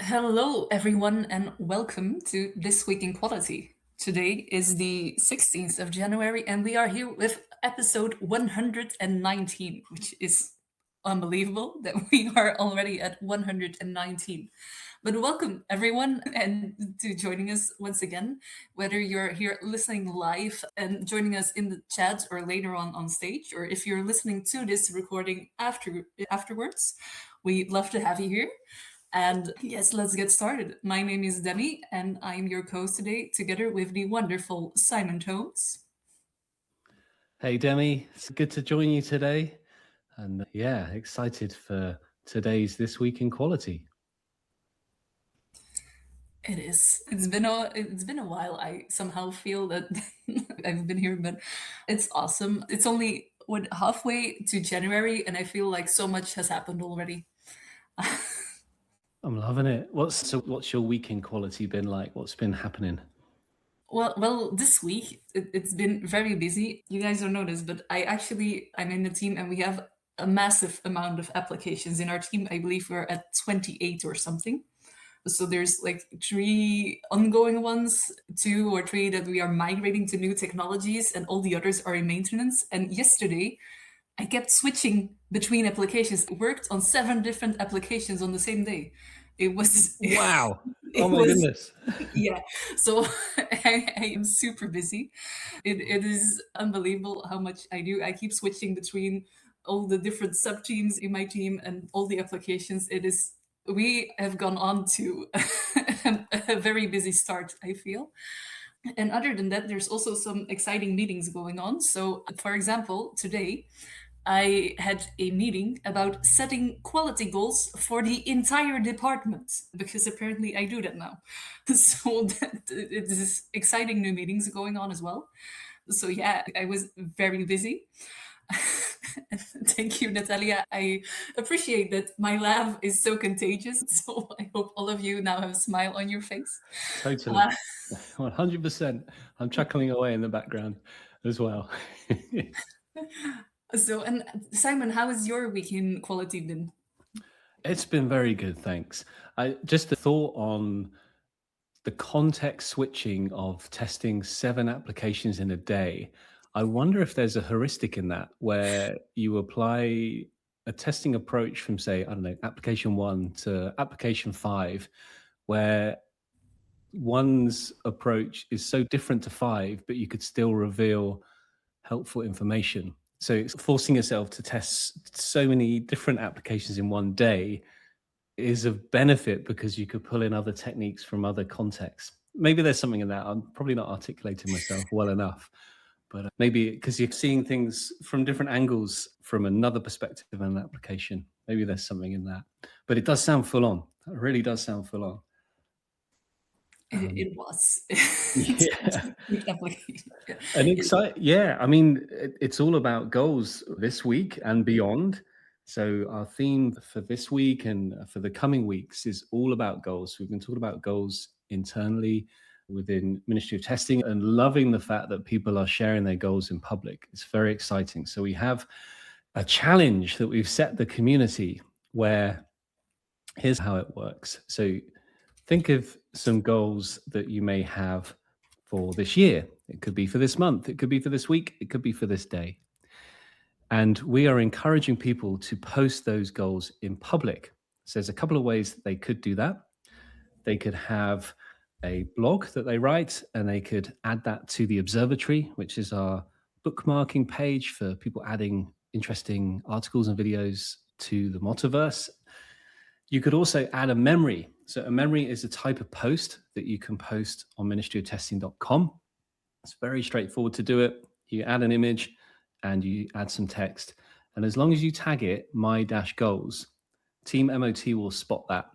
Hello, everyone, and welcome to This Week in Quality. Today is the 16th of January, and we are here with episode 119, which is unbelievable that we are already at 119. But welcome, everyone, and to joining us once again, whether you're here listening live and joining us in the chat or later on stage, or if you're listening to this recording afterwards, we'd love to have you here. And yes, let's get started. My name is Demi, and I'm your host today, together with the wonderful Simon Tones. Hey Demi, it's good to join you today. And yeah, excited for today's This Week in Quality. It is. It's been a while. I somehow feel that I've been here, but it's awesome. It's only halfway to January, and I feel like so much has happened already. I'm loving it. What's your week in quality been like? What's been happening? Well, this week it's been very busy. You guys don't know this, but I'm in the team, and we have a massive amount of applications in our team. I believe we're at 28 or something. So there's like three ongoing ones, two or three that we are migrating to new technologies, and all the others are in maintenance. And yesterday, I kept switching between applications. I worked on 7 different applications on the same day. It was Wow. it Oh my was goodness. yeah. So I am super busy. It is unbelievable how much I do. I keep switching between all the different sub teams in my team and all the applications. We have gone on to a very busy start, I feel. And other than that, there's also some exciting meetings going on. So, for example, today I had a meeting about setting quality goals for the entire department because apparently I do that now. So it is exciting new meetings going on as well. So yeah, I was very busy. Thank you, Natalia. I appreciate that my laugh is so contagious. So I hope all of you now have a smile on your face. Totally. 100%. I'm chuckling away in the background as well. And Simon, how has your week in quality been? It's been very good, thanks. I just a thought on the context switching of testing 7 applications in a day. I wonder if there's a heuristic in that where you apply a testing approach from, say, I don't know, application 1 to application 5, where one's approach is so different to 5, but you could still reveal helpful information. So it's forcing yourself to test so many different applications in one day is of benefit because you could pull in other techniques from other contexts. Maybe there's something in that. I'm probably not articulating myself well enough, but maybe because you're seeing things from different angles from another perspective and an application. Maybe there's something in that. But it does sound full on. It really does sound full on. It was. Yeah. Application. Yeah. Yeah, I mean, it's all about goals this week and beyond. So our theme for this week and for the coming weeks is all about goals. We've been talking about goals internally within Ministry of Testing and loving the fact that people are sharing their goals in public. It's very exciting. So we have a challenge that we've set the community where here's how it works. So think of some goals that you may have for this year. It could be for this month, it could be for this week, it could be for this day. And we are encouraging people to post those goals in public. So there's a couple of ways that they could do that. They could have a blog that they write, and they could add that to the observatory, which is our bookmarking page for people adding interesting articles and videos to the MoTaverse. You could also add a memory. So a memory is a type of post that you can post on ministryoftesting.com. It's very straightforward to do it. You add an image and you add some text. And as long as you tag it, my-goals, Team MOT will spot that.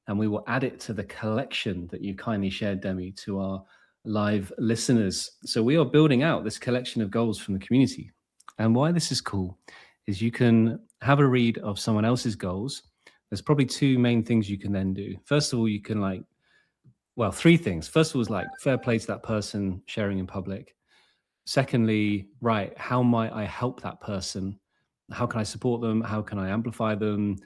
And we will add it to the collection that you kindly shared, Demi, to our live listeners. So we are building out this collection of goals from the community. And why this is cool is you can have a read of someone else's goals. There's probably 2 main things you can then do. First of all, you can 3 things. First of all is fair play to that person sharing in public. Secondly, right, how might I help that person? How can I support them? How can I amplify them?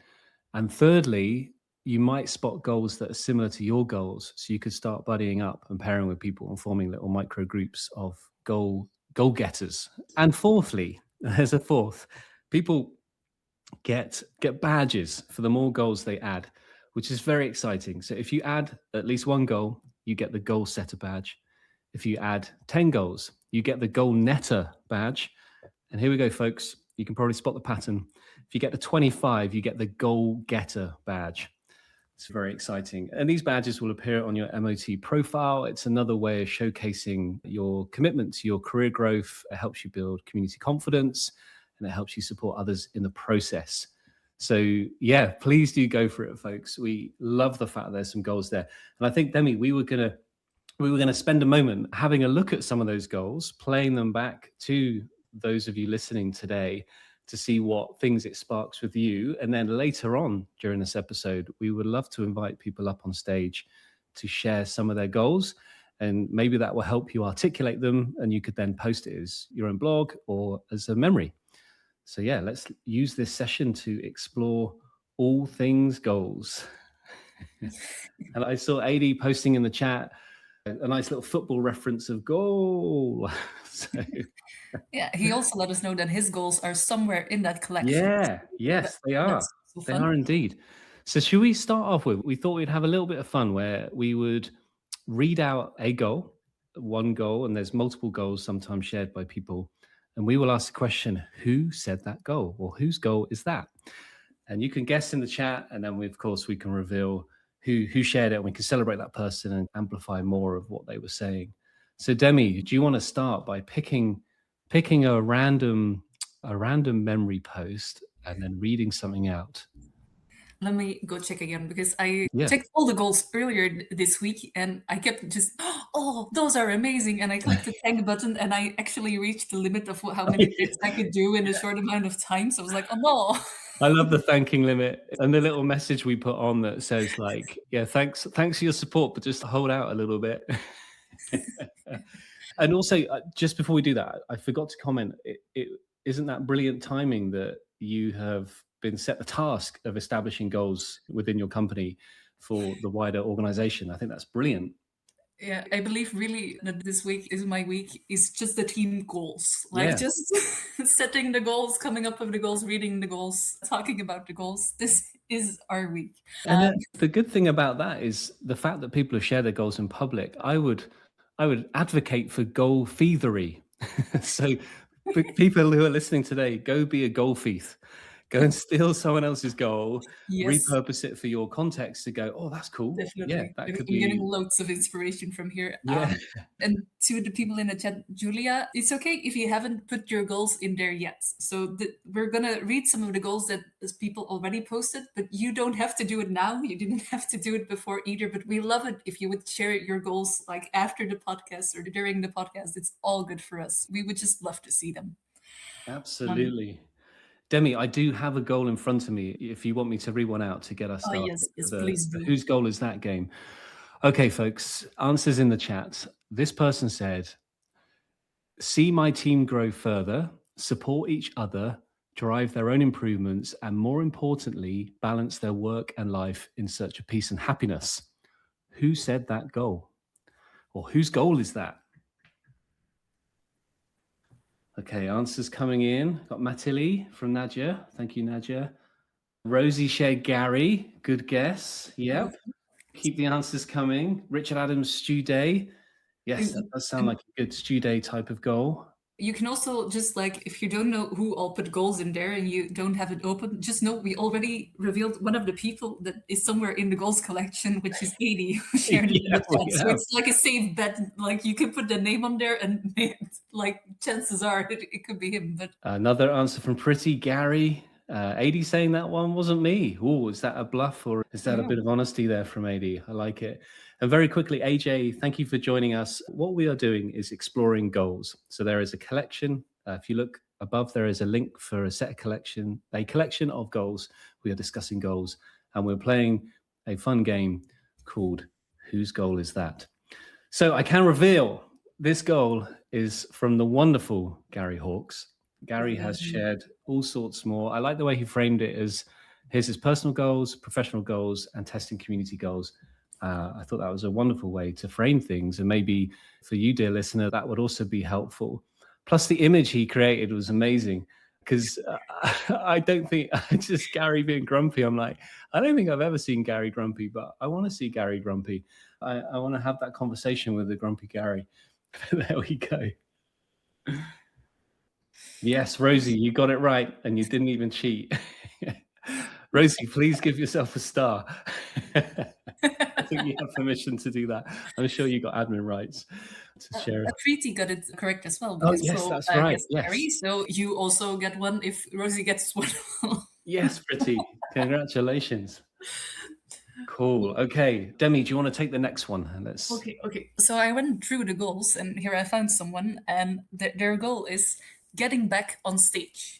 And thirdly, you might spot goals that are similar to your goals. So you could start buddying up and pairing with people and forming little micro groups of goal getters. And fourthly, there's a fourth. People get badges for the more goals they add, which is very exciting. So if you add at least one goal, you get the goal setter badge. If you add 10 goals, you get the goal netter badge. And here we go, folks. You can probably spot the pattern. If you get to 25, you get the goal getter badge. It's very exciting. And these badges will appear on your MOT profile. It's another way of showcasing your commitment to your career growth. It helps you build community confidence, and it helps you support others in the process. So yeah, please do go for it, folks. We love the fact there's some goals there. And I think, Demi, we were going to spend a moment having a look at some of those goals, playing them back to those of you listening today to see what things it sparks with you. And then later on during this episode, we would love to invite people up on stage to share some of their goals. And maybe that will help you articulate them, and you could then post it as your own blog or as a memory. So yeah, let's use this session to explore all things goals. And I saw Ady posting in the chat a nice little football reference of goal. So Yeah, he also let us know that his goals are somewhere in that collection. yeah, yes, they are. So They are indeed. So should we start off with, we thought we'd have a little bit of fun where we would read out a goal, one goal, and there's multiple goals sometimes shared by people. And we will ask the question, who said that goal, or whose goal is that? And you can guess in the chat, and then of course we can reveal who shared it, and we can celebrate that person and amplify more of what they were saying. So Demi, do you want to start by picking a random memory post and then reading something out? Let me go check again, because I checked all the goals earlier this week and I kept just, oh, those are amazing. And I clicked the thank button and I actually reached the limit of how many things I could do in a short amount of time. So I was like, oh no. I love the thanking limit and the little message we put on that says like, yeah, thanks for your support, but just hold out a little bit. And also, just before we do that, I forgot to comment, it isn't that brilliant timing that you have been set the task of establishing goals within your company for the wider organization. I think that's brilliant. Yeah, I believe really that this week is my week, is just the team goals. Like just setting the goals, coming up with the goals, reading the goals, talking about the goals. This is our week. And the good thing about that is the fact that people have shared their goals in public. I would advocate for goal thievery. So for people who are listening today, go be a goal thief. Go and steal someone else's goal, repurpose it for your context to go, oh, that's cool. Definitely. Yeah, that could I'm be getting loads of inspiration from here. Yeah. And to the people in the chat, Julia, it's okay if you haven't put your goals in there yet. So we're going to read some of the goals that people already posted, but you don't have to do it now. You didn't have to do it before either, but we love it if you would share your goals like after the podcast or during the podcast. It's all good for us. We would just love to see them. Absolutely. Demi, I do have a goal in front of me if you want me to read one out to get us started. Yes, please do. Whose goal is that game? Okay, folks, answers in the chat. This person said, see my team grow further, support each other, drive their own improvements, and more importantly, balance their work and life in search of peace and happiness. Who said that goal? Or whose goal is that? Okay, answers coming in. Got Matili from Nadia. Thank you, Nadia. Rosie Sherry, Gary. Good guess. Yep. Keep the answers coming. Richard Adams, Stu Day. Yes, that does sound like a good Stu Day type of goal. You can also just like, if you don't know who all put goals in there and you don't have it open, just know we already revealed one of the people that is somewhere in the goals collection, which is Ady, who shared it in the chat. So it's like a safe bet. Like you can put the name on there and like chances are it could be him. But another answer from Pretty Gary. Ady saying that one wasn't me. Oh, is that a bluff or is that a bit of honesty there from Ady? I like it. And very quickly, AJ, thank you for joining us. What we are doing is exploring goals. So there is a collection. If you look above, there is a link for a collection of goals. We are discussing goals and we're playing a fun game called Whose Goal Is That? So I can reveal this goal is from the wonderful Gary Hawkes. Gary has shared all sorts more. I like the way he framed it as Here's his personal goals, professional goals, and testing community goals. I thought that was a wonderful way to frame things. And maybe for you, dear listener, that would also be helpful. Plus, the image he created was amazing, because I don't think, just Gary being grumpy, I'm like, I don't think I've ever seen Gary grumpy, but I want to see Gary grumpy. I want to have that conversation with the grumpy Gary. There we go. Yes, Rosie, you got it right, and you didn't even cheat. Rosie, please give yourself a star. I think you have permission to do that. I'm sure you got admin rights to share. Preeti got it correct as well. Oh, yes, that's right. Yes. Gary, so you also get one if Rosie gets one. Yes, Preeti. Congratulations. Cool. Okay, Demi, do you want to take the next one? Okay. So I went through the goals, and here I found someone, and their goal is getting back on stage.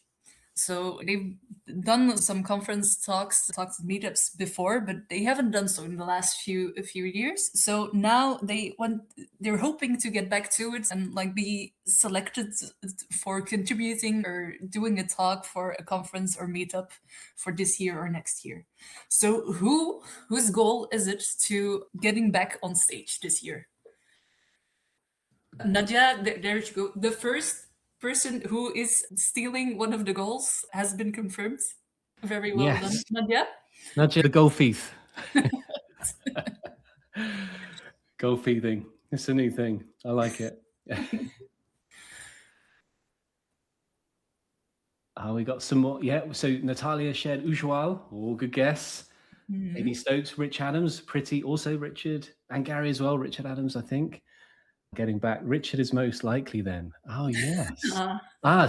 So they've done some conference talks, meetups before, but they haven't done so in the last few years. So now they're hoping to get back to it and like be selected for contributing or doing a talk for a conference or meetup for this year or next year. So whose goal is it to getting back on stage this year? Nadia, there you go. The first person who is stealing one of the goals has been confirmed. Very well done, Nadia. Nadia, the goal thief. Goal thieving. It's a new thing. I like it. We got some more. Yeah, so Natalia shared Ujwal. Oh, good guess. Ady Stokes, Rich Adams, Pretty, also Richard, and Gary as well. Richard Adams, I think. Getting back. Richard is most likely then. Oh, yes.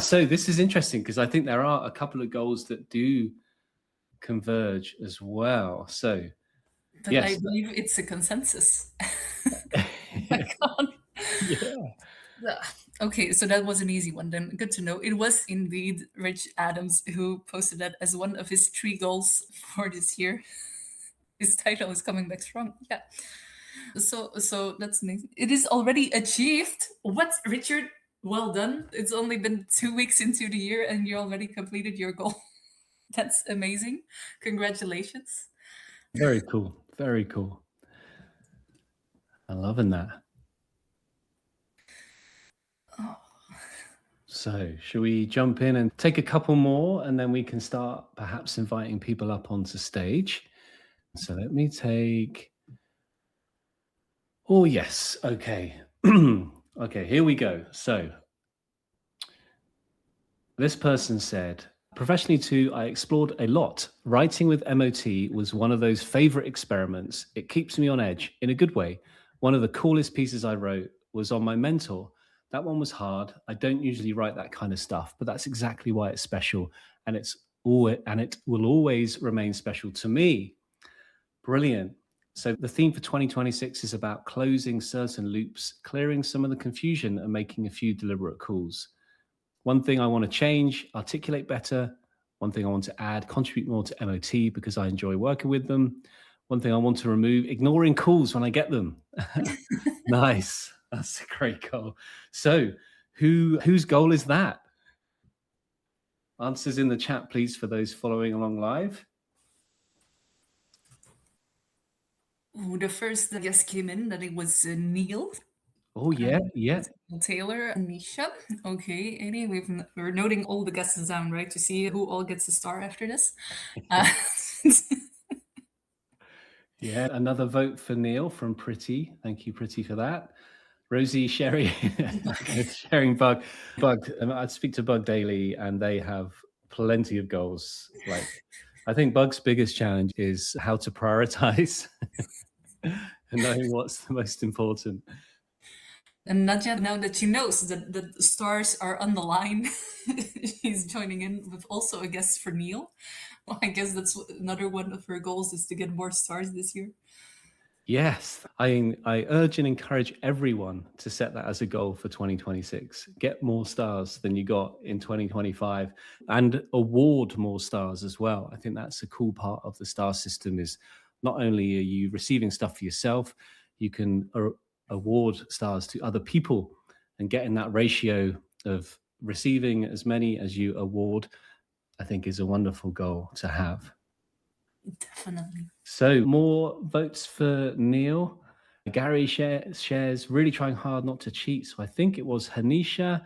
So this is interesting, because I think there are a couple of goals that do converge as well. So, but yes. I believe it's a consensus. Okay, so that was an easy one then. Good to know. It was indeed Rich Adams who posted that as one of his 3 goals for this year. His title is coming back strong. Yeah. So that's amazing. It is already achieved. What, Richard? Well done. It's only been 2 weeks into the year and you already completed your goal. That's amazing. Congratulations. Very cool. Very cool. I'm loving that. Oh. So should we jump in and take a couple more, and then we can start perhaps inviting people up onto stage? So let me take... Oh, yes. Okay. Okay, here we go. So this person said, professionally too, I explored a lot. Writing with MOT was one of those favorite experiments. It keeps me on edge in a good way. One of the coolest pieces I wrote was on my mentor. That one was hard. I don't usually write that kind of stuff, but that's exactly why it's special. And it will always remain special to me. Brilliant. So the theme for 2026 is about closing certain loops, clearing some of the confusion, and making a few deliberate calls. One thing I want to change, articulate better. One thing I want to add, contribute more to MOT because I enjoy working with them. One thing I want to remove, ignoring calls when I get them. Nice. That's a great goal. So whose goal is that? Answers in the chat, please, for those following along live. The first that just came in, that it was Neil. Oh, yeah. Taylor and Misha. Okay, Ady, we're noting all the guesses down, right, to see who all gets a star after this. Yeah, another vote for Neil from Pretty. Thank you, Pretty, for that. Rosie Sherry, sharing Bug. I speak to Bug daily, and they have plenty of goals. Like, I think Bug's biggest challenge is how to prioritize and knowing what's the most important. And Nadia, now that she knows that the stars are on the line, she's joining in with also a guest for Neil. Well, I guess that's another one of her goals, is to get more stars this year. Yes, I urge and encourage everyone to set that as a goal for 2026. Get more stars than you got in 2025, and award more stars as well. I think that's a cool part of the star system, is not only are you receiving stuff for yourself, you can award stars to other people, and getting that ratio of receiving as many as you award, I think, is a wonderful goal to have. Definitely. So more votes for Neil. Gary shares really trying hard not to cheat. So I think it was Hanisha.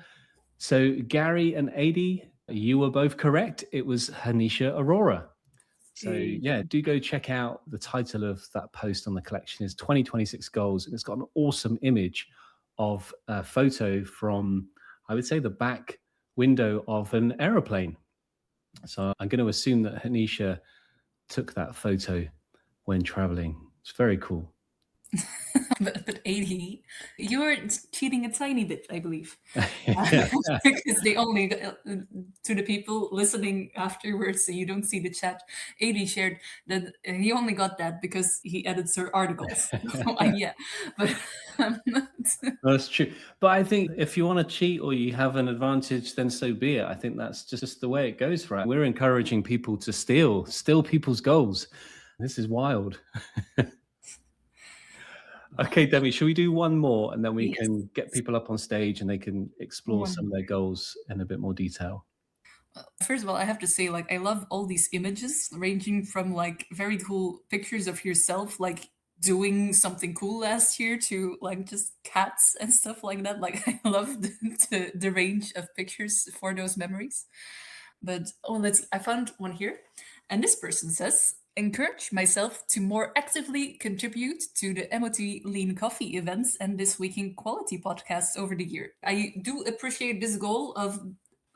So Gary and Ady, you were both correct. It was Hanisha Aurora. So yeah, do go check out the title of that post on the collection is 2026 Goals. And it's got an awesome image of a photo from, I would say, the back window of an aeroplane. So I'm going to assume that Hanisha took that photo when traveling. It's very cool. But Ady, you're cheating a tiny bit, I believe. Yeah. Because they only, to the people listening afterwards, so you don't see the chat, Ady shared that he only got that because he edited her articles. So, yeah, but I'm not. That's true. But I think if you want to cheat or you have an advantage, then so be it. I think that's just the way it goes, right? We're encouraging people to steal people's goals. This is wild. Okay, Demi, should we do one more and then we Yes. can get people up on stage and they can explore One some of their goals in a bit more detail? First of all, I have to say, like, I love all these images ranging from like very cool pictures of yourself, like doing something cool last year, to like just cats and stuff like that. Like, I love the range of pictures for those memories. But oh, I found one here. And this person says, encourage myself to more actively contribute to the MOT Lean Coffee events and This Week in Quality podcasts over the year. I do appreciate this goal of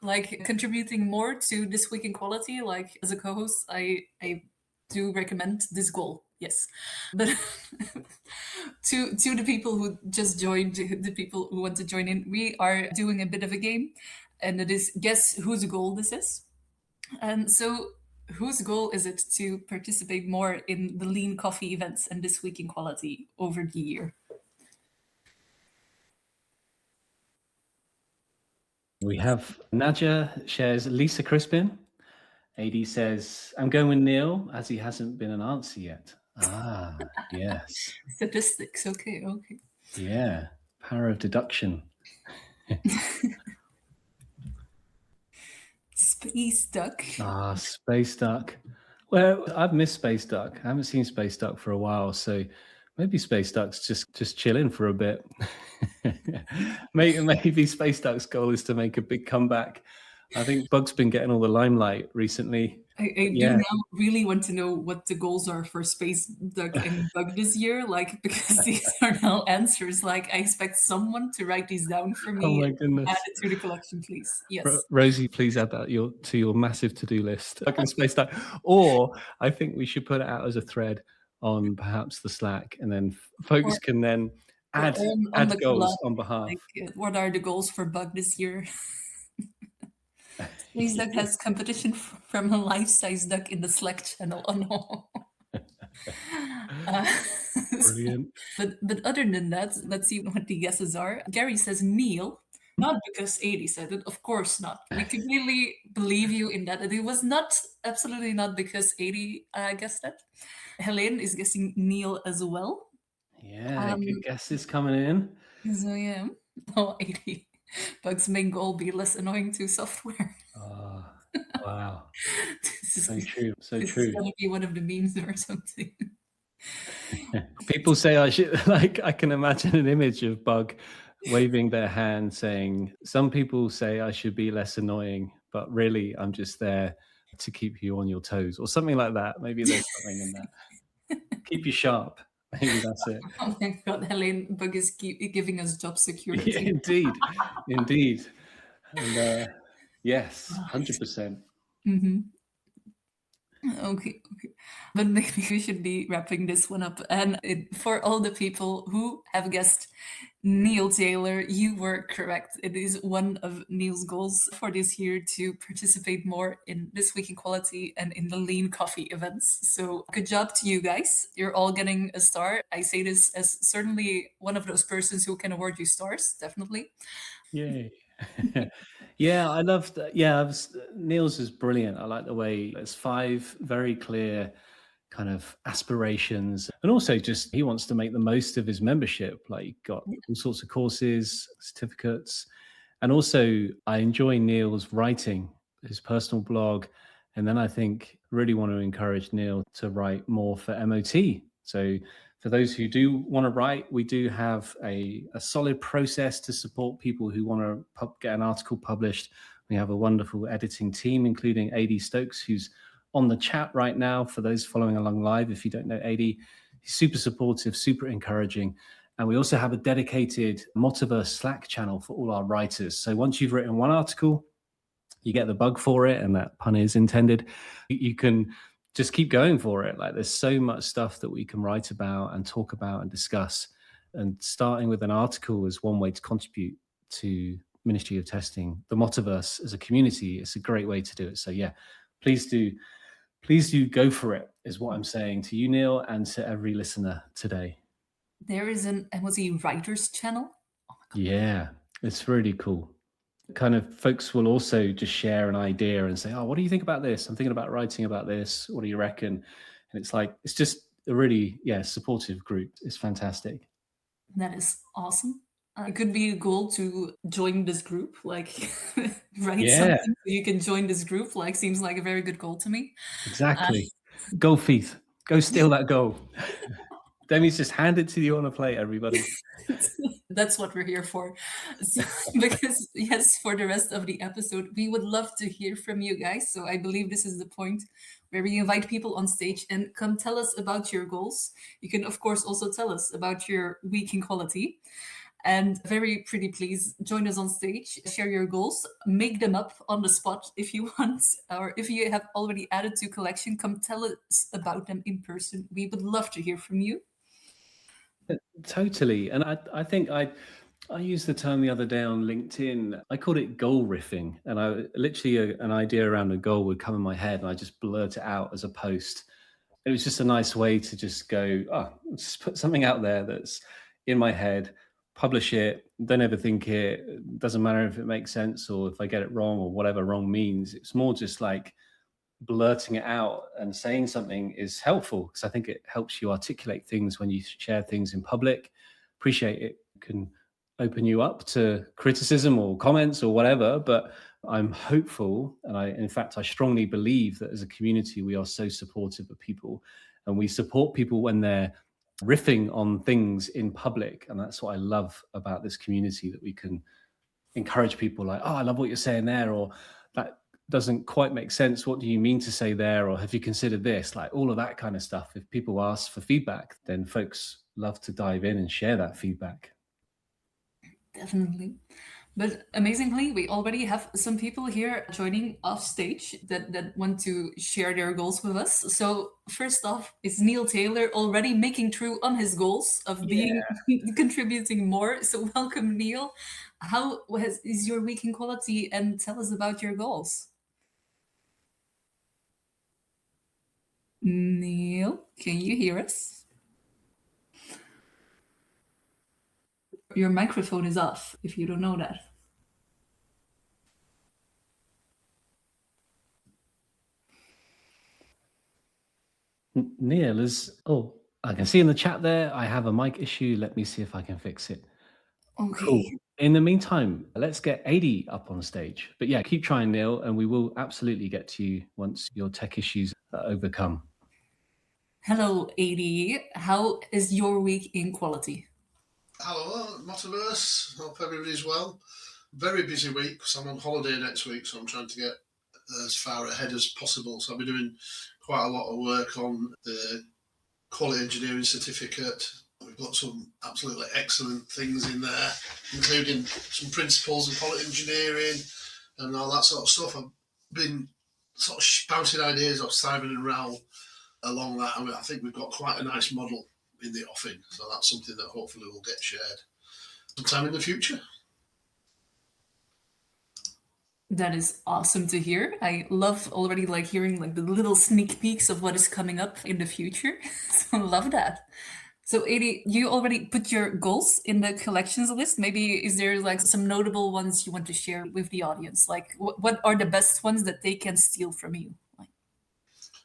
like contributing more to This Week in Quality. Like as a co-host, I do recommend this goal. Yes, but to the people who just joined, the people who want to join in, we are doing a bit of a game, and it is guess whose goal this is. And so, whose goal is it to participate more in the Lean Coffee events and This Week in Quality over the year? We have Nadja shares Lisa Crispin. AD says, I'm going with Neil as he hasn't been an answer yet. Ah, yes. Statistics. Okay, okay. Yeah. Power of deduction. Space Duck. Ah, Space Duck. Well, I've missed Space Duck. I haven't seen Space Duck for a while, so maybe Space Duck's just chilling for a bit. Maybe Space Duck's goal is to make a big comeback. I think Bug's been getting all the limelight recently. I do now really want to know what the goals are for Space Duck and Bug this year, like, because these are now answers. Like, I expect someone to write these down for me. Oh my and goodness. add it to the collection, please. Yes. Rosie, please add that to your massive to-do list. Bug and Space Duck. Or I think we should put it out as a thread on perhaps the Slack, and then folks can then add the goals club, on behalf. like, what are the goals for Bug this year? Space Duck has competition from a life-size duck in the Slack channel. Oh no. Brilliant. But other than that, let's see what the guesses are. Gary says Neil, not because Ady said it, of course not. We completely believe you in that. It was not, absolutely not because Ady guessed that. Helene is guessing Neil as well. Yeah, good guesses coming in. So yeah. Oh, Ady. Bug's main goal be less annoying to software. Oh, wow. This So true. So this true. is gonna be one of the memes or something. People say I should, like, I can imagine an image of Bug waving their hand saying, some people say I should be less annoying, but really I'm just there to keep you on your toes, or something like that. Maybe there's something in that. Keep you sharp. Maybe that's it. Oh my god, Helene, Bug is giving us job security. Yeah, indeed. Indeed. And yes, 100%. Mm-hmm. Okay, okay. But maybe we should be wrapping this one up. And for all the people who have guessed Neil Taylor, you were correct. It is one of Neil's goals for this year to participate more in This Week in Quality and in the Lean Coffee events. So good job to you guys. You're all getting a star. I say this as certainly one of those persons who can award you stars, definitely. Yay. Yeah, I love that. Yeah, Neil's is brilliant. I like the way there's 5 very clear kind of aspirations, and also just he wants to make the most of his membership. Like, he got all sorts of courses, certificates, and also I enjoy Neil's writing, his personal blog, And then I think really want to encourage Neil to write more for MOT. So for those who do want to write, we do have a solid process to support people who want to get an article published. We have a wonderful editing team, including Ady Stokes, who's on the chat right now. For those following along live, if you don't know Ady, he's super supportive, super encouraging. And we also have a dedicated MoTaverse Slack channel for all our writers. So once you've written one article, you get the bug for it, and that pun is intended, you can just keep going for it. Like, there's so much stuff that we can write about and talk about and discuss. And starting with an article is one way to contribute to Ministry of Testing. The MoTaverse as a community, it's a great way to do it. So yeah, please do go for it, is what I'm saying to you, Neil, and to every listener today. There is an MOT Writers channel. Oh my God. Yeah, it's really cool. Kind of folks will also just share an idea and say, oh, what do you think about this? I'm thinking about writing about this. What do you reckon? And it's like, it's just a really, supportive group. It's fantastic. That is awesome. It could be a goal to join this group, like write something so you can join this group. Like, seems like a very good goal to me. Exactly. Go Feith. Go steal that goal. Demi's just hand it to you on a plate, everybody. That's what we're here for. So, because yes, for the rest of the episode, we would love to hear from you guys. So I believe this is the point where we invite people on stage and come tell us about your goals. You can, of course, also tell us about your week in quality. And very pretty, please join us on stage, share your goals, make them up on the spot if you want, or if you have already added to collection, come tell us about them in person. We would love to hear from you. Totally. And I think I used the term the other day on LinkedIn. I called it goal riffing. And I literally, an idea around a goal would come in my head and I just blurt it out as a post. It was just a nice way to just go, just put something out there that's in my head, publish it, don't overthink it. It doesn't matter if it makes sense or if I get it wrong or whatever wrong means. It's more just like blurting it out and saying something is helpful, because I think it helps you articulate things when you share things in public. Appreciate it can open you up to criticism or comments or whatever, but I'm hopeful, and in fact I strongly believe that as a community we are so supportive of people, and we support people when they're riffing on things in public. And that's what I love about this community, that we can encourage people like, oh, I love what you're saying there, or that doesn't quite make sense. What do you mean to say there? Or have you considered this? Like, all of that kind of stuff. If people ask for feedback, then folks love to dive in and share that feedback. Definitely. But amazingly, we already have some people here joining off stage that want to share their goals with us. So first off, it's Neil Taylor already making true on his goals of being contributing more. So welcome, Neil. How is your week in quality, and tell us about your goals? Neil, can you hear us? Your microphone is off, if you don't know that. Neil is, I can see in the chat there, I have a mic issue. Let me see if I can fix it. Okay. Cool. In the meantime, let's get Ady up on stage. But yeah, keep trying, Neil, and we will absolutely get to you once your tech issues are overcome. Hello, Ady. How is your week in quality? Hello, MoTaverse. Hope everybody's well. Very busy week because I'm on holiday next week, so I'm trying to get as far ahead as possible. So I'll be doing quite a lot of work on the quality engineering certificate. We've got some absolutely excellent things in there, including some principles of quality engineering and all that sort of stuff. I've been sort of spouting ideas off Simon and Raoul along that. I mean, I think we've got quite a nice model in the offing, so that's something that hopefully will get shared sometime in the future. That is awesome to hear. I love already hearing the little sneak peeks of what is coming up in the future. So love that. So Ady, you already put your goals in the collections list. Maybe is there some notable ones you want to share with the audience? Like what are the best ones that they can steal from you?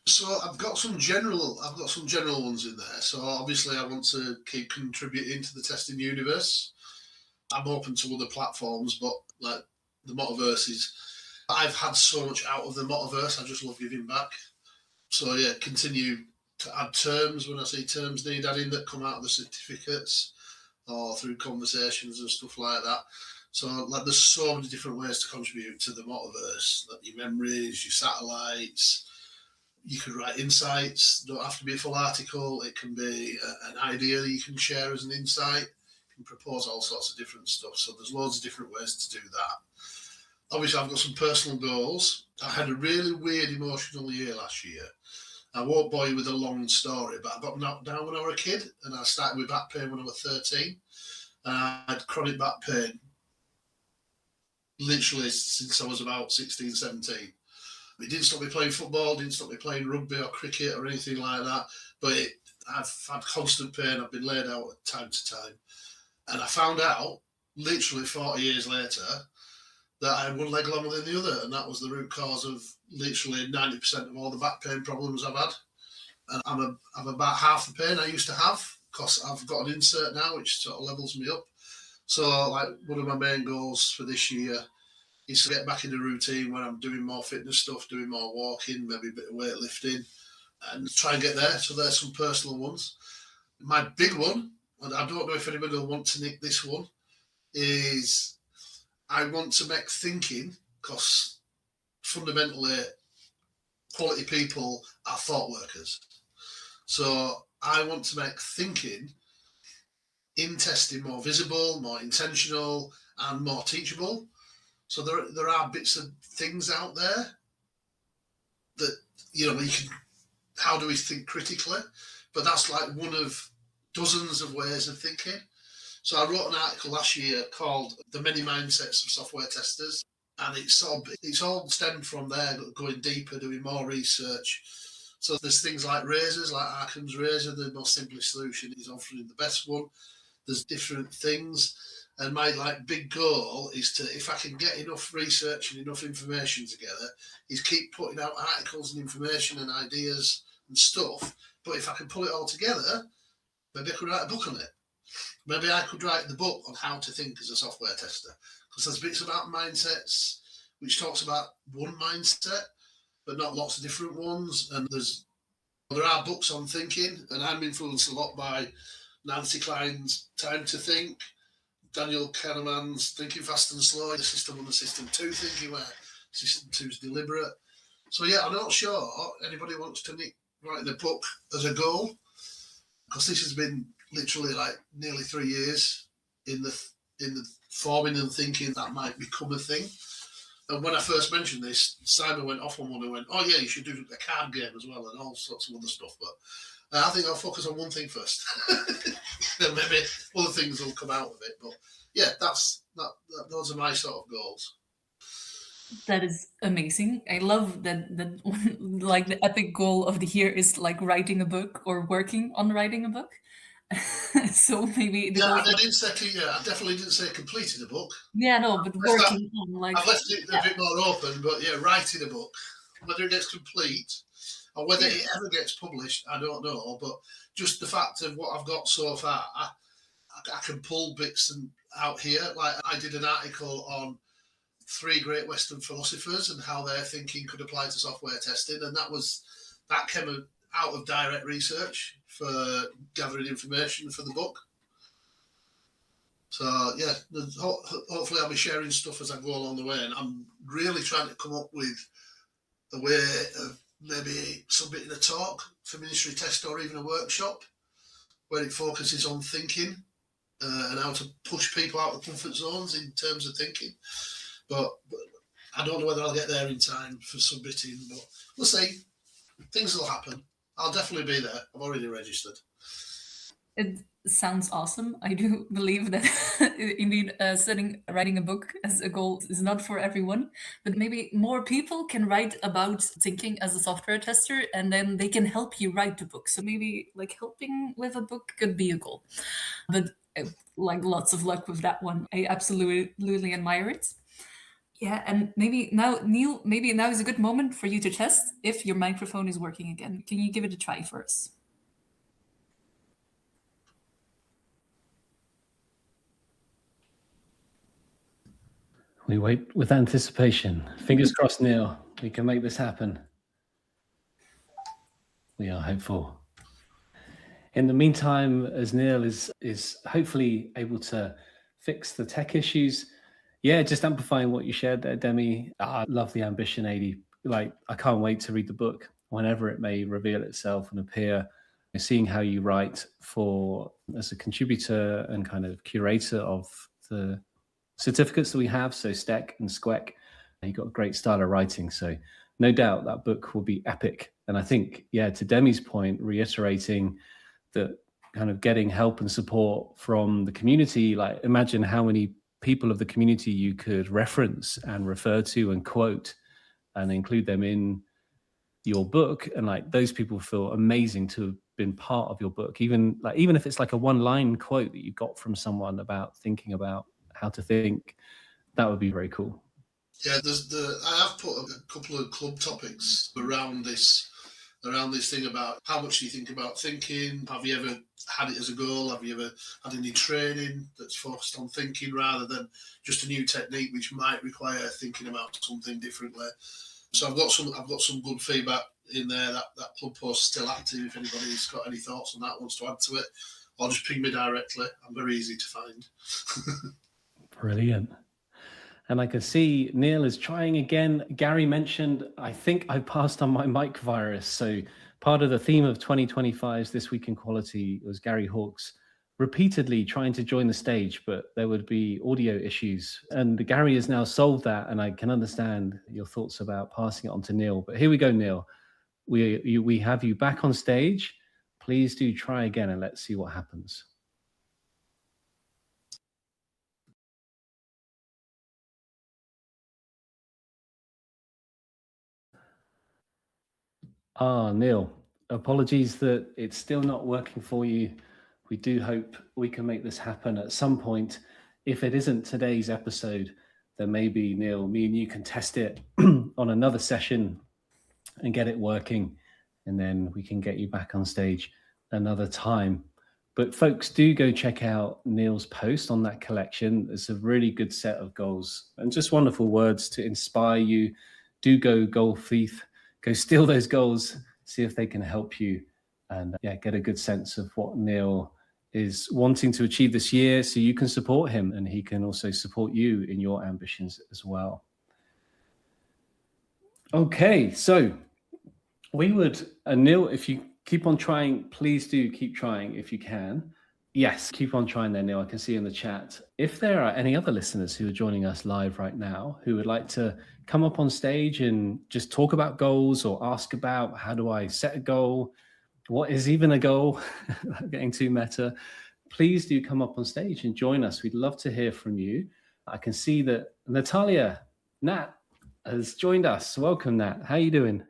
So I've got some general ones in there. So obviously I want to keep contributing to the testing universe. I'm open to other platforms, but the MoTaverse I've had so much out of the MoTaverse. I just love giving back. So yeah, continue to add terms when I see terms need adding that come out of the certificates or through conversations and stuff like that. So like, there's so many different ways to contribute to the MoTaverse. Like your memories, your satellites. You can write insights. Don't have to be a full article. It can be an idea that you can share as an insight. You can propose all sorts of different stuff. So there's loads of different ways to do that. Obviously, I've got some personal goals. I had a really weird emotional year last year. I won't bore you with a long story, but I got knocked down when I was a kid, and I started with back pain when I was 13. I had chronic back pain literally since I was about 16, 17. It didn't stop me playing football, didn't stop me playing rugby or cricket or anything like that, but I've had constant pain. I've been laid out time to time. And I found out, literally 40 years later, that I had one leg longer than the other, and that was the root cause of literally 90% of all the back pain problems I've had. And I'm about half the pain I used to have, because I've got an insert now, which sort of levels me up. So, like, one of my main goals for this year is to get back in the routine where I'm doing more fitness stuff, doing more walking, maybe a bit of weightlifting, and try and get there. So there's some personal ones. My big one, and I don't know if anybody will want to nick this one, is I want to make thinking, because fundamentally quality people are thought workers. So I want to make thinking in testing more visible, more intentional, and more teachable. So there are bits of things out there that, you know, how do we think critically? But that's like one of dozens of ways of thinking. So I wrote an article last year called The Many Mindsets of Software Testers. And it's all stemmed from there, going deeper, doing more research. So there's things like razors, like Arkham's razor, the most simplest solution is offering the best one. There's different things. And my big goal is to, if I can get enough research and enough information together, is keep putting out articles and information and ideas and stuff. But if I can pull it all together, maybe I could write a book on it. Maybe I could write the book on how to think as a software tester. Because there's bits about mindsets, which talks about one mindset, but not lots of different ones. And there are books on thinking, and I'm influenced a lot by Nancy Klein's Time to Think, Daniel Kahneman's Thinking Fast and Slow, the System 1 and System 2 thinking, where System 2 is deliberate. So yeah, I'm not sure anybody wants to write the book as a goal, because this has been literally nearly 3 years in the forming and thinking that might become a thing. And when I first mentioned this, Simon went off on one and went, "Oh yeah, you should do a card game as well and all sorts of other stuff." But I think I'll focus on one thing first. Then maybe other things will come out of it. But yeah, those are my sort of goals. That is amazing. I love that like the epic goal of the year is like writing a book or working on writing a book. So maybe the goal I definitely didn't say completing a book. Yeah, no, but working on I've left it a bit more open, but yeah, writing a book, whether it gets complete or whether it ever gets published, I don't know. But just the fact of what I've got so far, I can pull bits out here. Like I did an article on 3 great Western philosophers and how their thinking could apply to software testing, and that came out of direct research for gathering information for the book. So yeah, hopefully I'll be sharing stuff as I go along the way, and I'm really trying to come up with a way of maybe submitting a talk for ministry test or even a workshop where it focuses on thinking and how to push people out of comfort zones in terms of thinking. But I don't know whether I'll get there in time for submitting, but we'll see. Things will happen. I'll definitely be there. I've already registered. It sounds awesome. I do believe that indeed writing a book as a goal is not for everyone, but maybe more people can write about thinking as a software tester, and then they can help you write the book. So maybe like helping with a book could be a goal. But like lots of luck with that one. I absolutely admire it. Yeah, and maybe now, Neil, maybe now is a good moment for you to test if your microphone is working again. Can you give it a try for us? We wait with anticipation. Fingers crossed, Neil. We can make this happen. We are hopeful. In the meantime, as Neil is hopefully able to fix the tech issues, yeah, just amplifying what you shared there, Demi. I love the ambition, Ady. Like, I can't wait to read the book whenever it may reveal itself and appear. Seeing how you write as a contributor and kind of curator of the certificates that we have, so STEC and SQUEC, you've got a great style of writing. So no doubt that book will be epic. And I think, yeah, to Demi's point, reiterating that kind of getting help and support from the community, like imagine how many people of the community you could reference and refer to and quote and include them in your book, and like those people feel amazing to have been part of your book, even if it's like a one-line quote that you got from someone about thinking about how to think. That would be very cool. Yeah, I have put a couple of club topics around this thing about how much you think about thinking. Have you ever had it as a goal? Have you ever had any training that's focused on thinking rather than just a new technique which might require thinking about something differently? So I've got some good feedback in there. That club post is still active. If anybody's got any thoughts on that, wants to add to it, or just ping me directly. I'm very easy to find. Brilliant. And I can see Neil is trying again. Gary mentioned, I think I passed on my mic virus. So part of the theme of 2025's This Week in Quality was Gary Hawkes repeatedly trying to join the stage, but there would be audio issues. And Gary has now solved that, and I can understand your thoughts about passing it on to Neil. But here we go, Neil. We have you back on stage. Please do try again, and let's see what happens. Neil, apologies that it's still not working for you. We do hope we can make this happen at some point. If it isn't today's episode, then maybe, Neil, me and you can test it on another session and get it working, and then we can get you back on stage another time. But folks, do go check out Neil's post on that collection. It's a really good set of goals and just wonderful words to inspire you. Do go goal thief. Go steal those goals, see if they can help you, and get a good sense of what Neil is wanting to achieve this year so you can support him and he can also support you in your ambitions as well. Okay, so we would, Neil, if you keep on trying, please do keep trying if you can. Yes, keep on trying there, Neil. I can see in the chat. If there are any other listeners who are joining us live right now who would like to come up on stage and just talk about goals or ask about how do I set a goal, what is even a goal, getting too meta, please do come up on stage and join us. We'd love to hear from you. I can see that Nat has joined us. Welcome, Nat. How are you doing?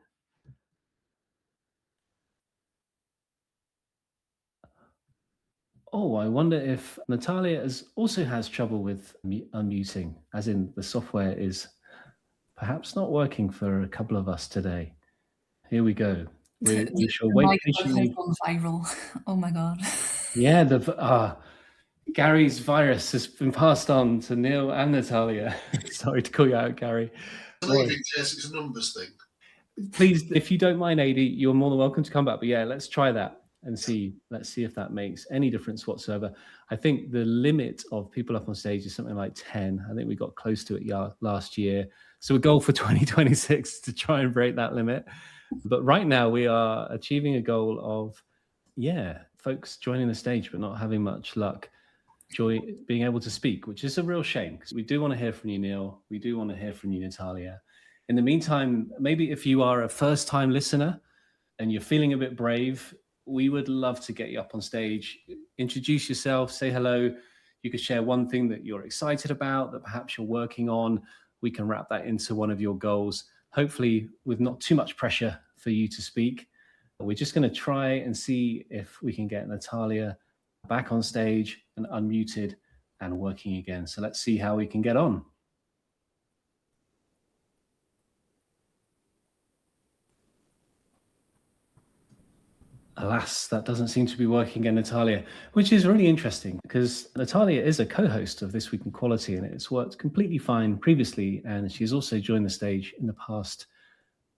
Oh, I wonder if Natalia also has trouble with unmuting, as in the software is perhaps not working for a couple of us today. Here we go. We shall wait patiently. Gone viral. Oh my God. Yeah, Gary's virus has been passed on to Neil and Natalia. Sorry to call you out, Gary. In case it's a numbers thing. Please, if you don't mind, Ady, you're more than welcome to come back. But yeah, let's try that and see. Let's see if that makes any difference whatsoever. I think the limit of people up on stage is something like 10. I think we got close to it last year. So a goal for 2026 to try and break that limit. But right now we are achieving a goal of, folks joining the stage but not having much luck being able to speak, which is a real shame because we do want to hear from you, Neil. We do want to hear from you, Natalia. In the meantime, maybe if you are a first-time listener and you're feeling a bit brave, we would love to get you up on stage. Introduce yourself, say hello. You could share one thing that you're excited about, that perhaps you're working on. We can wrap that into one of your goals, hopefully with not too much pressure for you to speak. We're just going to try and see if we can get Natalia back on stage and unmuted and working again. So let's see how we can get on. Alas, that doesn't seem to be working again, Natalia, which is really interesting because Natalia is a co-host of This Week in Quality, and it's worked completely fine previously, and she's also joined the stage in the past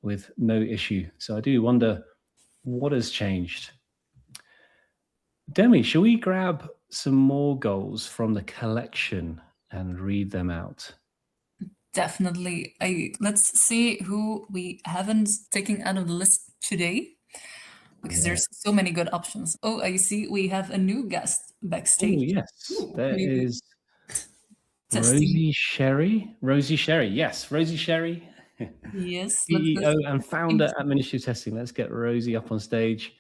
with no issue. So I do wonder what has changed. Demi, shall we grab some more goals from the collection and read them out? Definitely. Let's see who we haven't taken out of the list today, because there's so many good options. Oh, I see we have a new guest backstage. Oh, yes. There Maybe is testing. Rosie Sherry. Rosie Sherry. Yes, Rosie Sherry. Yes. CEO and founder at Ministry of Testing. Let's get Rosie up on stage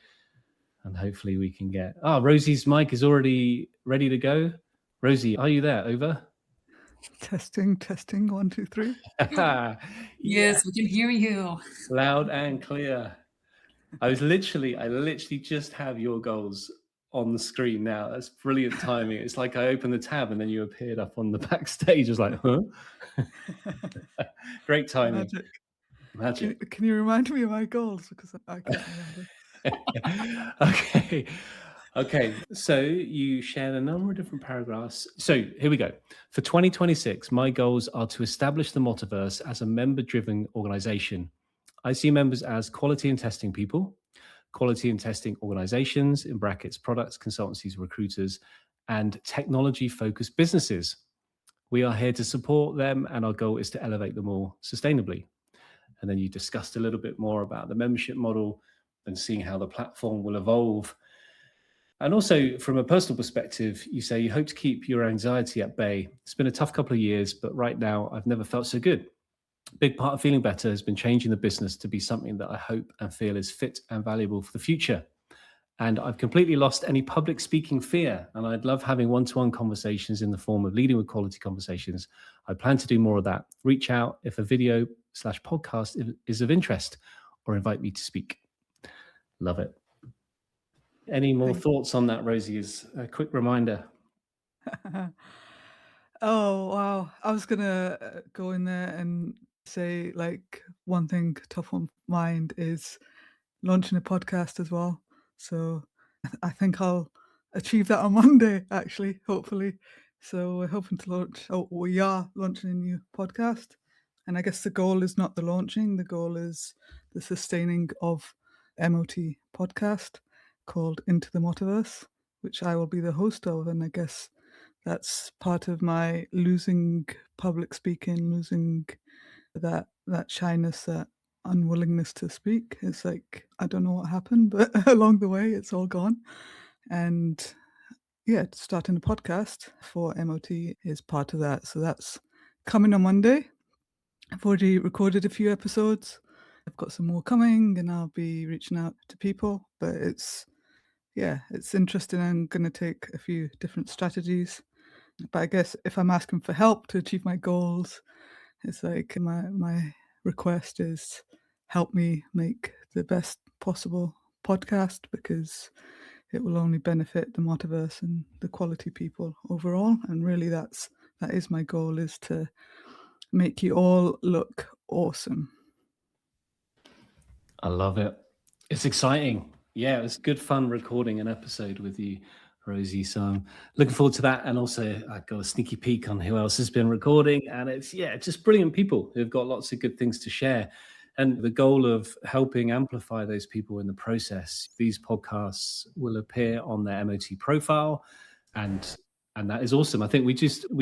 and hopefully we can get... Rosie's mic is already ready to go. Rosie, are you there? Over. Testing, 1, 2, 3. Yes, we can hear you. Loud and clear. I literally just have your goals on the screen now. That's brilliant timing. It's like I opened the tab and then you appeared up on the backstage. I was like, huh? Great timing. Magic. Can you remind me of my goals? Because I can't remember. Okay. So you shared a number of different paragraphs. So here we go. For 2026, my goals are to establish the MoTaverse as a member-driven organization. I see members as quality and testing people, quality and testing organizations, in brackets, products, consultancies, recruiters, and technology-focused businesses. We are here to support them, and our goal is to elevate them all sustainably. And then you discussed a little bit more about the membership model and seeing how the platform will evolve. And also from a personal perspective, you say you hope to keep your anxiety at bay. It's been a tough couple of years, but right now I've never felt so good. Big part of feeling better has been changing the business to be something that I hope and feel is fit and valuable for the future. And I've completely lost any public speaking fear. And I'd love having one-to-one conversations in the form of leading with quality conversations. I plan to do more of that. Reach out if a video/podcast is of interest or invite me to speak. Love it. Any more thoughts on that, Rosie? As a quick reminder. Oh, wow. I was going to go in there and say, like, one thing top of mind is launching a podcast as well. So I think I'll achieve that on Monday, actually, hopefully. So we're hoping to launch, we are launching a new podcast. And I guess the goal is not the launching, the goal is the sustaining of MOT podcast called Into the MoTaverse, which I will be the host of. And I guess that's part of my losing public speaking, losing that shyness, that unwillingness to speak. It's like, I don't know what happened, but along the way, it's all gone. And yeah, starting a podcast for MOT is part of that. So that's coming on Monday. I've already recorded a few episodes. I've got some more coming and I'll be reaching out to people. But it's interesting. I'm going to take a few different strategies. But I guess if I'm asking for help to achieve my goals, it's like my request is help me make the best possible podcast, because it will only benefit the MoTaverse and the quality people overall. And really that is my goal, is to make you all look awesome. I love it. It's exciting. Yeah, it was good fun recording an episode with you, Rosie. So I'm looking forward to that. And also I got a sneaky peek on who else has been recording. And it's just brilliant people who've got lots of good things to share. And the goal of helping amplify those people in the process, these podcasts will appear on their MOT profile. And that is awesome. I think we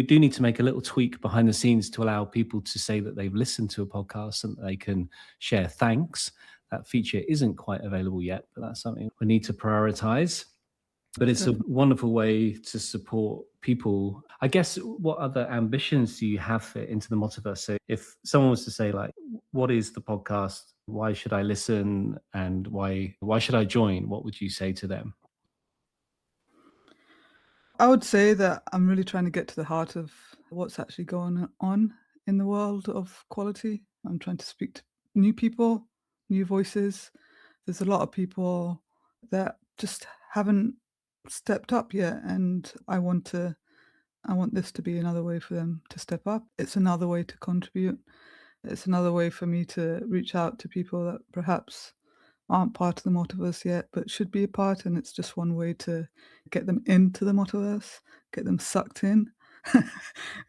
do need to make a little tweak behind the scenes to allow people to say that they've listened to a podcast and they can share thanks. That feature isn't quite available yet, but that's something we need to prioritize. But it's a wonderful way to support people. I guess, what other ambitions do you have for Into the MoTaverse? So if someone was to say, like, what is the podcast? Why should I listen? And why should I join? What would you say to them? I would say that I'm really trying to get to the heart of what's actually going on in the world of quality. I'm trying to speak to new people, new voices. There's a lot of people that just haven't stepped up yet, and I want this to be another way for them to step up. It's another way to contribute. It's another way for me to reach out to people that perhaps aren't part of the MoTaverse yet, but should be a part, and it's just one way to get them into the MoTaverse, get them sucked in.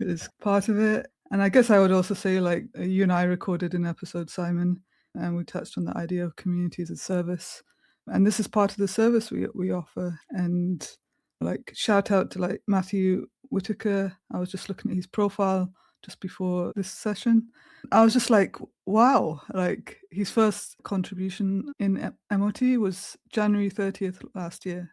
Is part of it. And I guess I would also say, like, you and I recorded an episode, Simon, and we touched on the idea of community as a service. And this is part of the service we offer. And like, shout out to like Matthew Whitaker. I was just looking at his profile just before this session. I was just like, wow, like his first contribution in MOT was January 30th last year.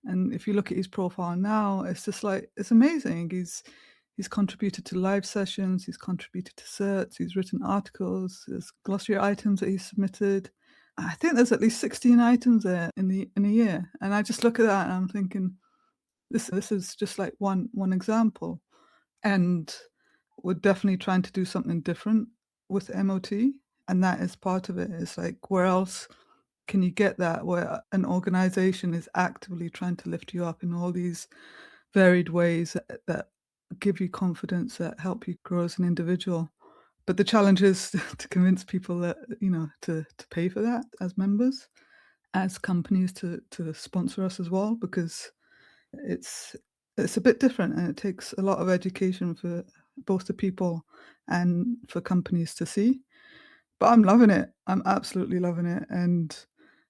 And if you look at his profile now, it's just like, it's amazing. He's contributed to live sessions, he's contributed to certs, he's written articles, there's glossary items that he's submitted. I think there's at least 16 items there in a year. And I just look at that and I'm thinking, this is just like one example. And we're definitely trying to do something different with MOT. And that is part of it. It's like, where else can you get that, where an organization is actively trying to lift you up in all these varied ways that give you confidence, that help you grow as an individual? But the challenge is to convince people that, to pay for that as members, as companies to sponsor us as well, because it's a bit different and it takes a lot of education for both the people and for companies to see. But I'm loving it. I'm absolutely loving it. And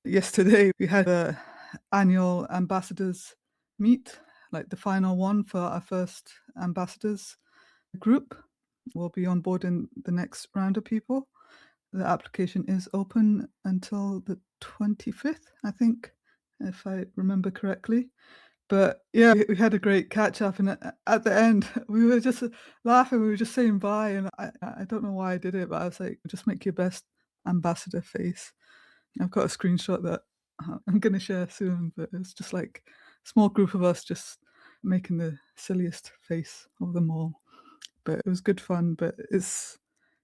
yesterday we had a annual ambassadors meet, like the final one for our first ambassadors group. We'll be on board in the next round of people. The application is open until the 25th, I think, if I remember correctly. But yeah, we had a great catch up, and at the end we were just laughing. We were just saying bye, and I don't know why I did it, but I was like, just make your best ambassador face. I've got a screenshot that I'm going to share soon, but it's just like a small group of us just making the silliest face of them all. But it was good fun. But it's,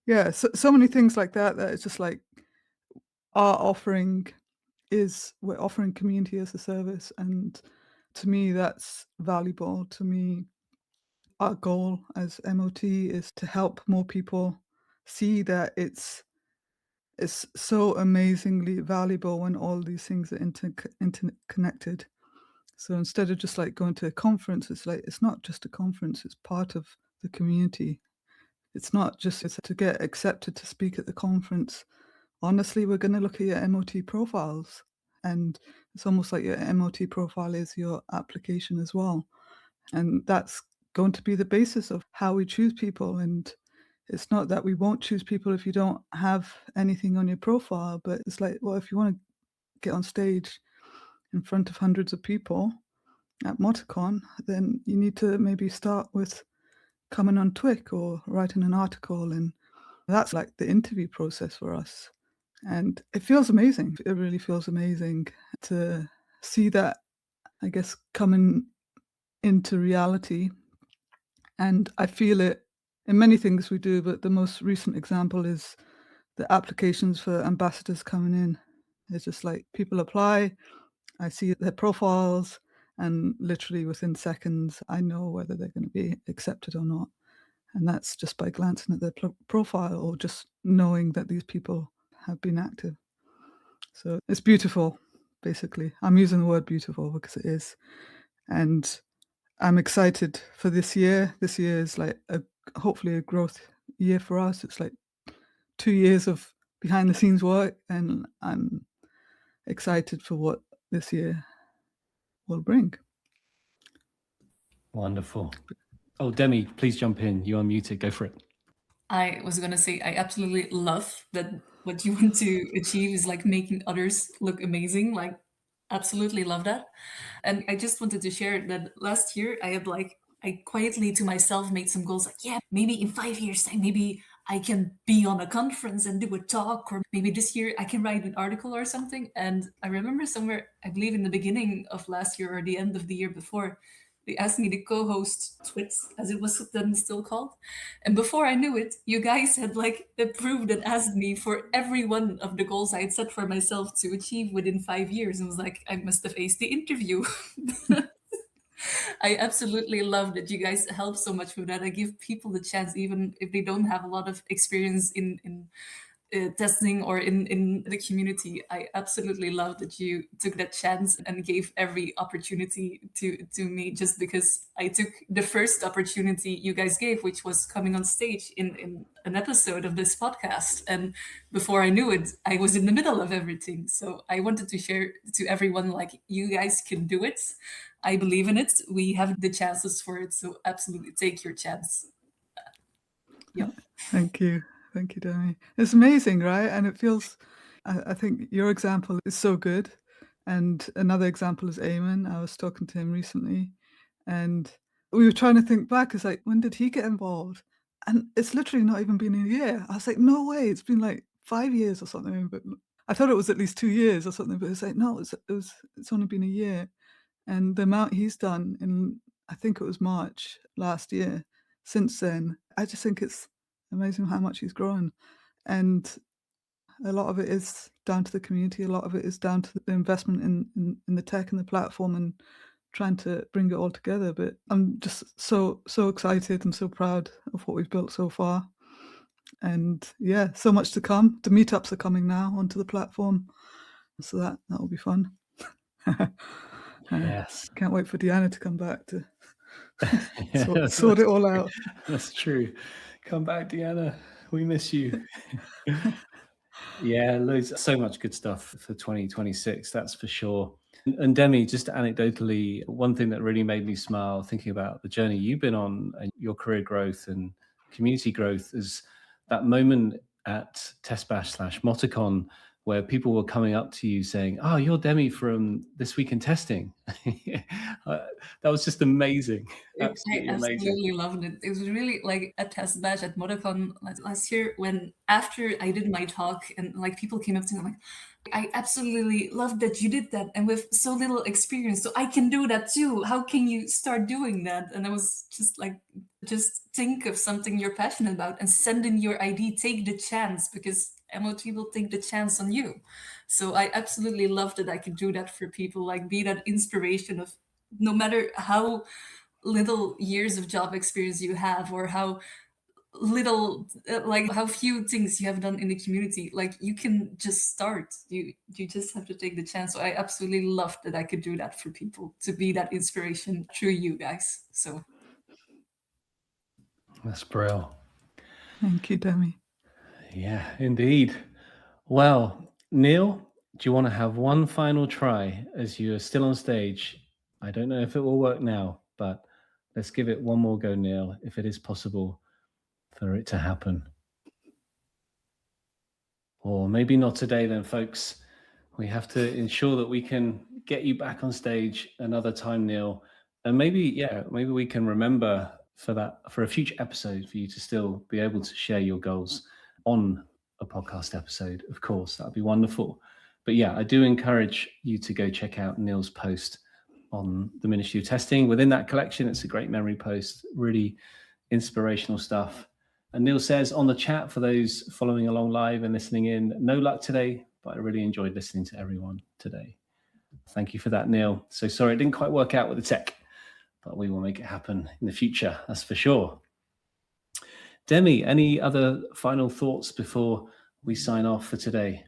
yeah, so many things like that it's just like our offering is, we're offering community as a service, and to me that's valuable. To me, our goal as MOT is to help more people see that it's so amazingly valuable when all these things are interconnected. So instead of just like going to a conference, it's like, it's not just a conference, it's part of the community. It's not just to get accepted to speak at the conference. Honestly, we're going to look at your MOT profiles, and it's almost like your MOT profile is your application as well. And that's going to be the basis of how we choose people. And it's not that we won't choose people if you don't have anything on your profile, but it's like, well, if you want to get on stage in front of hundreds of people at MoTaCon, then you need to maybe start with coming on Twig or writing an article. And that's like the interview process for us. And it feels amazing. It really feels amazing to see that, I guess, coming into reality. And I feel it in many things we do, but the most recent example is the applications for ambassadors coming in. It's just like people apply, I see their profiles, and literally within seconds, I know whether they're going to be accepted or not. And that's just by glancing at their profile or just knowing that these people have been active. So it's beautiful, basically. I'm using the word beautiful because it is. And I'm excited for this year. This year is like hopefully a growth year for us. It's like 2 years of behind the scenes work, and I'm excited for what this year will bring. Wonderful. Oh, Demi, please jump in. You're unmuted. Go for it. I was going to say, I absolutely love that what you want to achieve is like making others look amazing. Like, absolutely love that. And I just wanted to share that last year I had like, I quietly to myself made some goals like, yeah, maybe in 5 years time, maybe I can be on a conference and do a talk, or maybe this year I can write an article or something. And I remember somewhere, I believe in the beginning of last year or the end of the year before, they asked me to co-host Twits, as it was then still called. And before I knew it, you guys had like approved and asked me for every one of the goals I had set for myself to achieve within 5 years. And was like, I must have aced the interview. I absolutely love that you guys help so much with that. I give people the chance, even if they don't have a lot of experience in testing or in the community. I absolutely love that you took that chance and gave every opportunity to me, just because I took the first opportunity you guys gave, which was coming on stage in an episode of this podcast. And before I knew it, I was in the middle of everything. So I wanted to share to everyone, like, you guys can do it. I believe in it. We have the chances for it. So absolutely take your chance. Yeah. Thank you. Thank you, Demi. It's amazing, right? And it feels, I think your example is so good. And another example is Eamon. I was talking to him recently, and we were trying to think back. It's like, when did he get involved? And it's literally not even been a year. I was like, no way. It's been like 5 years or something. But I thought it was at least 2 years or something. But it's like, no, it's only been a year. And the amount he's done in, I think it was March last year, since then, I just think it's amazing how much he's grown. And a lot of it is down to the community. A lot of it is down to the investment in the tech and the platform and trying to bring it all together. But I'm just so excited and so proud of what we've built so far. And yeah, so much to come. The meetups are coming now onto the platform. So that will be fun. Yes. Can't wait for Deanna to come back to sort it all out. That's true. Come back, Deanna. We miss you. Yeah, so much good stuff for 2026, that's for sure. And Demi, just anecdotally, one thing that really made me smile thinking about the journey you've been on and your career growth and community growth is that moment at Test Bash / MoTaCon where people were coming up to you saying, "Oh, you're Demi from This Week in Testing." That was just amazing. Absolutely amazing. Absolutely loved it. It was really like a test batch at MoTaCon last year, when after I did my talk and like people came up to me like, I absolutely love that you did that, and with so little experience, so I can do that too. How can you start doing that? And I was just like, just think of something you're passionate about and send in your ID, take the chance, because MOT will take the chance on you. So I absolutely loved that I could do that for people, like be that inspiration of, no matter how little years of job experience you have or how little like how few things you have done in the community, like you can just start. You just have to take the chance. So I absolutely loved that I could do that for people, to be that inspiration through you guys. So that's brilliant. Thank you, Demi. Yeah, indeed. Well, Neil, do you want to have one final try as you are still on stage? I don't know if it will work now, but let's give it one more go, Neil, if it is possible for it to happen. Or maybe not today then, folks. We have to ensure that we can get you back on stage another time, Neil. And maybe we can remember for a future episode for you to still be able to share your goals on a podcast episode. Of course, that'd be wonderful. But yeah, I do encourage you to go check out Neil's post on the Ministry of Testing. Within that collection, it's a great memory post, really inspirational stuff. And Neil says on the chat, for those following along live and listening in, no luck today, but I really enjoyed listening to everyone today. Thank you for that, Neil. So sorry it didn't quite work out with the tech, but we will make it happen in the future, that's for sure. Demi, any other final thoughts before we sign off for today?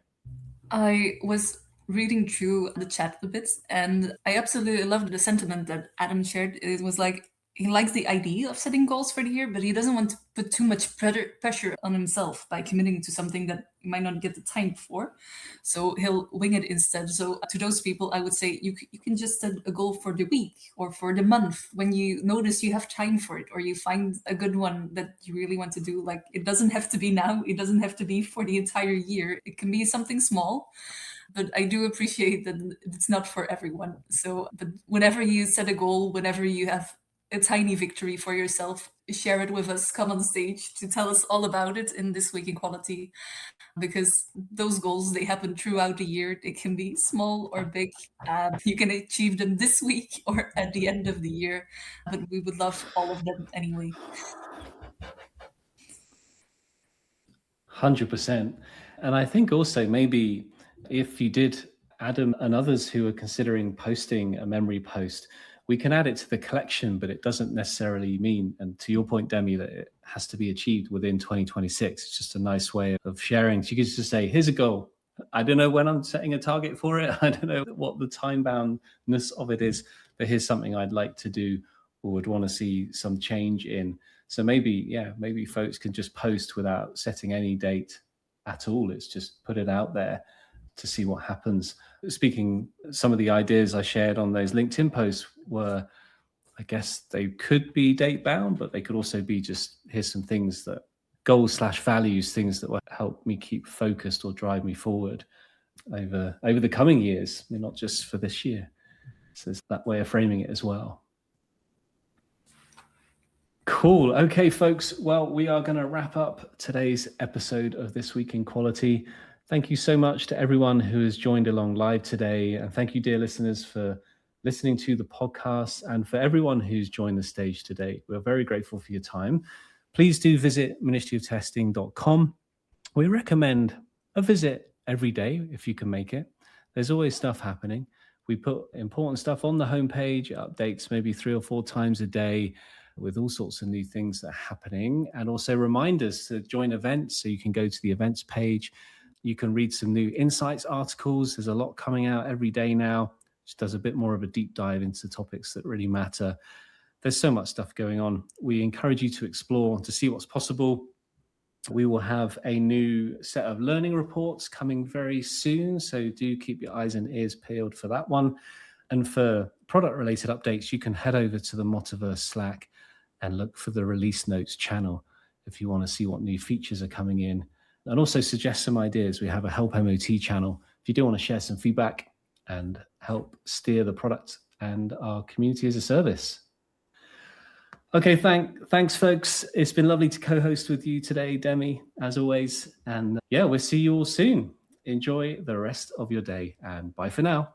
I was reading through the chat a bit, and I absolutely loved the sentiment that Adam shared. It was like, he likes the idea of setting goals for the year, but he doesn't want to put too much pressure on himself by committing to something that he might not get the time for. So he'll wing it instead. So to those people, I would say you can just set a goal for the week or for the month when you notice you have time for it, or you find a good one that you really want to do. Like, it doesn't have to be now. It doesn't have to be for the entire year. It can be something small. But I do appreciate that it's not for everyone. So, but whenever you set a goal, whenever you have a tiny victory for yourself, share it with us, come on stage to tell us all about it in This Week in Quality, because those goals, they happen throughout the year. They can be small or big. You can achieve them this week or at the end of the year, but we would love all of them anyway. 100%. And I think also maybe if you did, Adam and others who are considering posting a memory post, we can add it to the collection, but it doesn't necessarily mean, and to your point, Demi, that it has to be achieved within 2026. It's just a nice way of sharing. So you could just say, here's a goal. I don't know when I'm setting a target for it. I don't know what the time boundness of it is, but here's something I'd like to do or would want to see some change in. So maybe folks can just post without setting any date at all. It's just put it out there to see what happens. Speaking, some of the ideas I shared on those LinkedIn posts were, I guess they could be date bound, but they could also be just, here's some things that goals/values, things that will help me keep focused or drive me forward over the coming years, not just for this year. So it's that way of framing it as well. Cool. Okay, folks. Well, we are going to wrap up today's episode of This Week in Quality. Thank you so much to everyone who has joined along live today. And thank you, dear listeners, for listening to the podcast and for everyone who's joined the stage today. We're very grateful for your time. Please do visit ministryoftesting.com. We recommend a visit every day if you can make it. There's always stuff happening. We put important stuff on the homepage, updates maybe 3 or 4 times a day with all sorts of new things that are happening, and also reminders to join events. So you can go to the events page. You can read some new insights articles. There's a lot coming out every day now, which does a bit more of a deep dive into topics that really matter. There's so much stuff going on. We encourage you to explore, to see what's possible. We will have a new set of learning reports coming very soon, so do keep your eyes and ears peeled for that one. And for product-related updates, you can head over to the MoTaverse Slack and look for the release notes channel if you want to see what new features are coming in. And also suggest some ideas. We have a Help MOT channel if you do want to share some feedback and help steer the product and our community as a service. Okay, thanks, folks. It's been lovely to co-host with you today, Demi, as always. And we'll see you all soon. Enjoy the rest of your day, and bye for now.